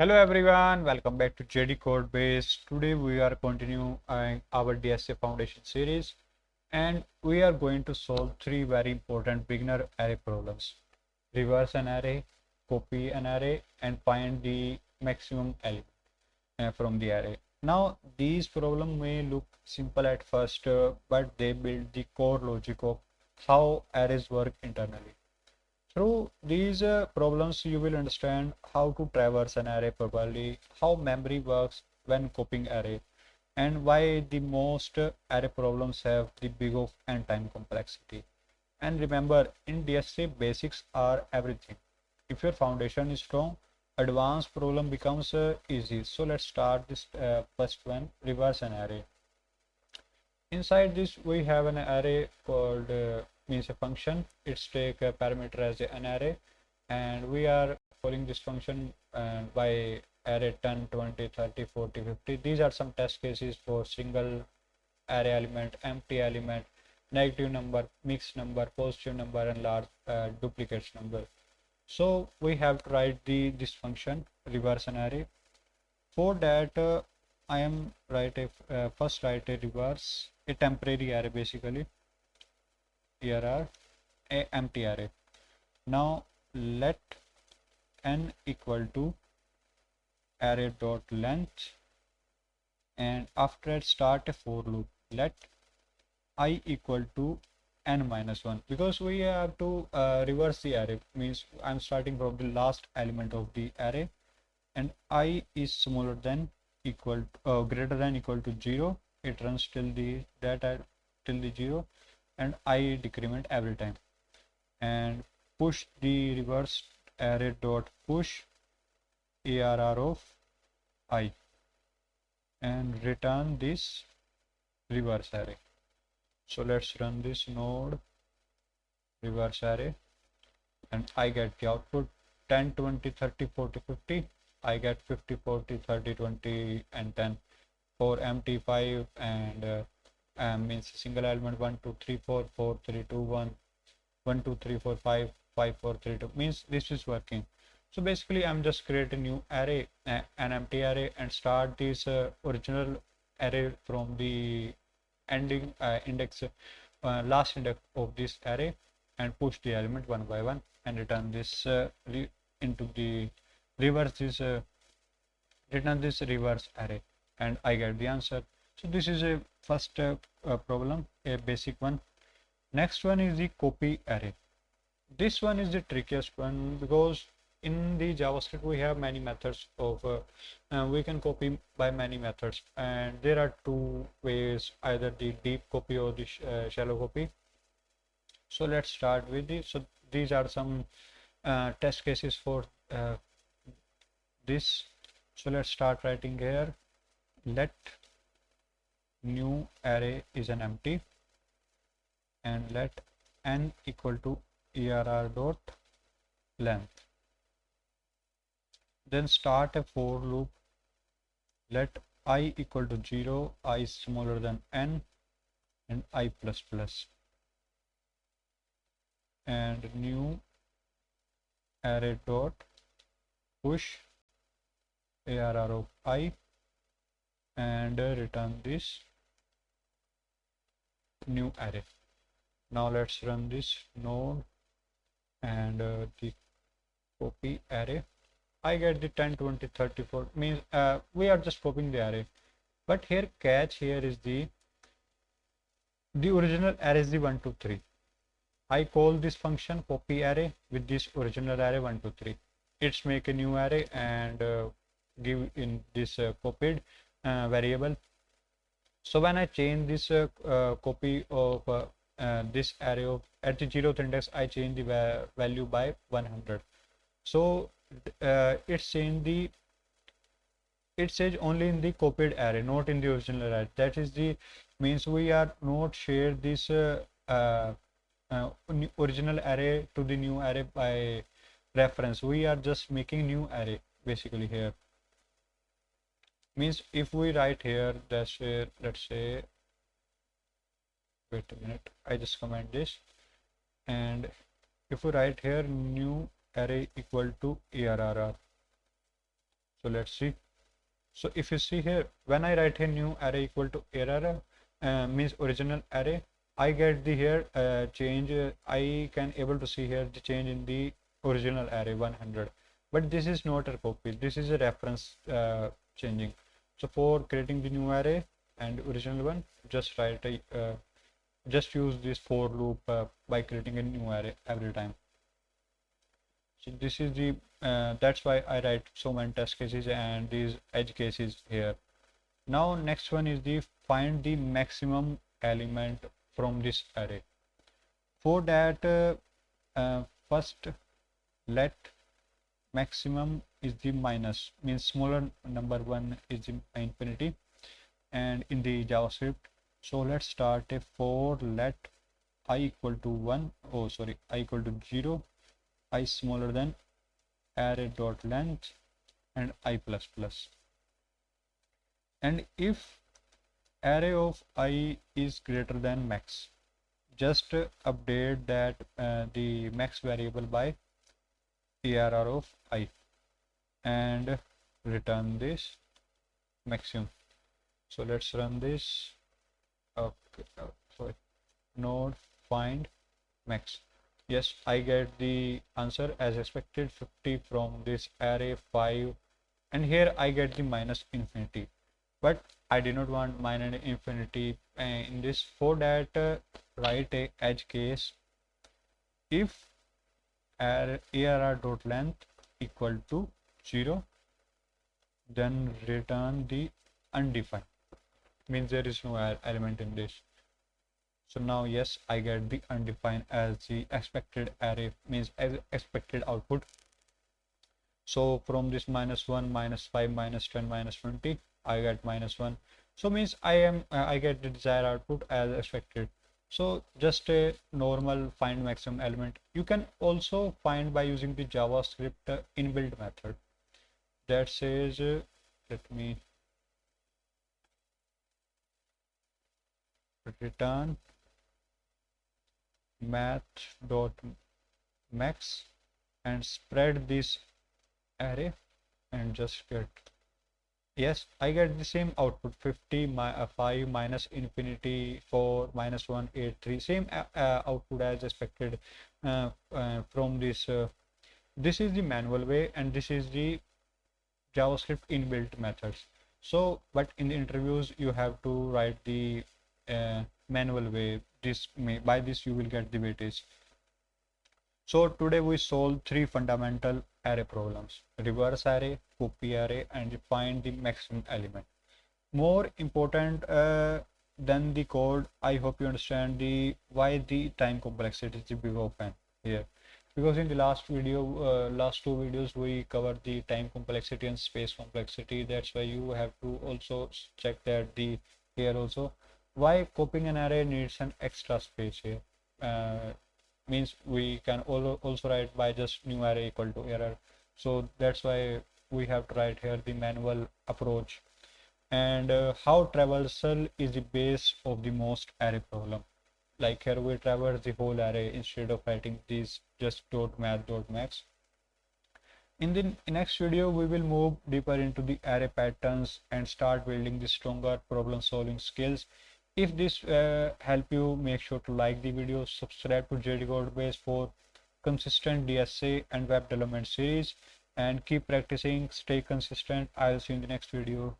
Hello everyone, welcome back to JDCodebase. Today we are continuing our DSA Foundation series and we are going to solve three very important beginner array problems. Reverse an array, copy an array and find the maximum element from the array. Now these problems may look simple at first but they build the core logic of how arrays work internally. Through these problems, you will understand how to traverse an array properly, how memory works when copying array, and why the most array problems have the big of and time complexity. And remember, in DSA, basics are everything. If your foundation is strong, advanced problem becomes easy. So let's start this first one, reverse an array. Inside this, we have an array called means a function. It's take a parameter as an array, and we are calling this function by array 10, 20, 30, 40, 50. These are some test cases for single array element, empty element, negative number, mixed number, positive number, and large duplicates number. So we have to write this function reverse an array. For that, I am first write a reverse a temporary array, basically err a empty array. Now let n equal to array dot length, and after that start a for loop. Let I equal to n minus 1, because we have to reverse the array, means I'm starting from the last element of the array, and I is smaller than equal greater than equal to 0. It runs till the till the 0, and I decrement every time, and push the reverse array dot push arr of I, and return this reverse array. So let's run this node reverse array, and I get the output 10, 20, 30, 40, 50. I get 50, 40, 30, 20, and 10. For empty 5, and means single element 1, 2, 3, 4, 4, 3, 2, 1, 1, 2, 3, 4, 5, 5, 4, 3, 2. Means this is working. So basically, I'm just create a new array, an empty array, and start this original array from the ending index, last index of this array, and push the element one by one, and return this into the reverse this return this reverse array, and I get the answer. So this is a first problem, a basic one. Next one is the copy array. This one is the trickiest one, because in the JavaScript we have many methods of we can copy by many methods, and there are two ways, either the deep copy or the shallow copy. So let's start with this. So these are some test cases for this. So let's start writing here. Let new array is an empty, and let n equal to err dot length. Then start a for loop. Let I equal to 0, I is smaller than n, and I plus plus, and new array dot push arr of I, and return this new array. Now let's run this node and the copy array. I get the 10, 20, 30, 40, means we are just copying the array, but here catch here is the original array is the 1, 2, 3. I call this function copy array with this original array 1, 2, 3. It's make a new array and give in this copied variable. So when I change this copy of this array of at the 0th index, I change the value by 100. So it's saying it says only in the copied array, not in the original array. That is the means we are not share this original array to the new array by reference. We are just making new array basically here. Means if we write here, let's say, wait a minute, I just comment this, and if we write here new array equal to arr, So let's see. So if you see here, when I write a new array equal to error, means original array, I get the here change. I can able to see here the change in the original array 100. But this is not a copy. This is a reference changing. So for creating the new array and original one, just write a just use this for loop by creating a new array every time. So this is the that's why I write so many test cases and these edge cases here. Now next one is the find the maximum element from this array. For that first let maximum is the minus, means smaller number one is the infinity, and in the JavaScript. So let's start a for let I equal to 1, oh sorry, I equal to 0, I smaller than array dot length and I plus plus. And if array of I is greater than max, just update that the max variable by ARR of I and return this maximum. So let's run this. Okay, sorry, node find max. Yes, I get the answer as expected, 50 from this array 5, and here I get the minus infinity, but I did not want minus infinity in this. For that write a edge case. If ARR dot length equal to 0, then return the undefined, means there is no element in this. So now yes, I get the undefined as the expected array, means as expected output. So from this -1, -5, -10, -20, I get -1. So means I get the desired output as expected. So just a normal find maximum element. You can also find by using the JavaScript inbuilt method that says let me return math.max and spread this array and just get, yes, I get the same output, 50 5 minus infinity 4 -1 8 3, same output as expected from this. This is the manual way and this is the JavaScript inbuilt methods. So but in the interviews you have to write the manual way. By this you will get the weightage. So today we solve three fundamental array problems: reverse array, copy array, and find the maximum element. More important than the code, I hope you understand the why the time complexity is the big open here. Because in the last video, last two videos, we covered the time complexity and space complexity. That's why you have to also check that the here also. Why copying an array needs an extra space here? Means we can also write by just new array equal to error. So that's why we have to write here the manual approach. And how traversal is the base of the most array problem. Like here we traverse the whole array instead of writing these just .math.max. In the next video, we will move deeper into the array patterns and start building the stronger problem solving skills. If this help you, make sure to like the video, subscribe to JDCodebase for consistent DSA and web development series, and keep practicing, stay consistent. I'll see you in the next video.